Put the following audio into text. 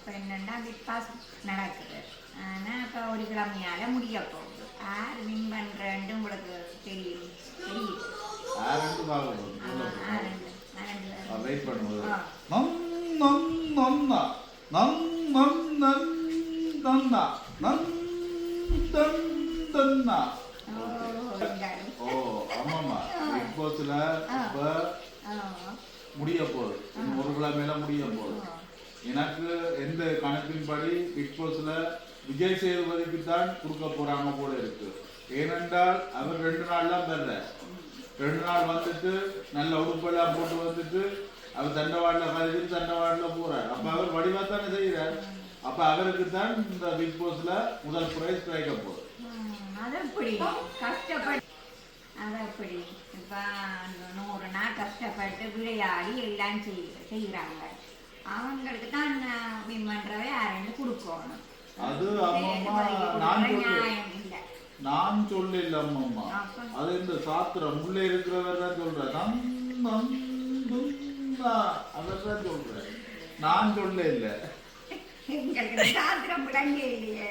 இப்போ என்னென்னா big pass நடக்குது. ஆனால் இப்போ ஒரு கிழமையால முடிய போகுது. யார் வின் பண்ணுறேன்ட்டு உங்களுக்கு தெரியும் தெரியுது. வெயிட் பண்ணும்போது நம் நம் நன்னா நம் நம் நம் நன்னா நம் தன் தன்னா. ஓ ஆமாமா, பிக் பாஸ்ல இப்ப முடிய போகுது, ஒரு கிழமையில முடிய போகுது. எனக்கு எந்த கணக்கின்படி பிக் பாஸ்ல விஜய் சேதுபதிக்கு தான் கொடுக்க போறாங்க போல இருக்கு. ஏனென்றால் அவர் 2 நாள் தான் தர்ற, 2 நாள் வந்துட்டு நல்ல உடுப்பெல்லாம் போட்டு வந்துட்டு அவர் தண்டவாடில் கழிச்சு தண்டவாடில் போறார். அப்ப அவர் வடிவா தானே செய்யறார். அப்ப அவருக்கு தான் இந்த பிக் பாஸ்ல முதல் பிரைஸ் கிடைக்க போகுது. அதப்படி இப்போ 100 நாள் கஷ்டப்பட்டு விளையாடி எல்லாம் செய்கிறாங்க. அவங்களுக்கு தான் வின் பண்றவை யாருன்னு கொடுக்கணும். அது அம்மம்மா நான் சொல்லல அம்மம்மா, அது இந்த சாத்திரம் உள்ளே இருக்கிறவர் தான் சொல்றேன். அதான் சொல்றேன், நான் சொல்ல இல்ல. எங்களுக்கு சாத்திரம் விளங்க இல்லையே.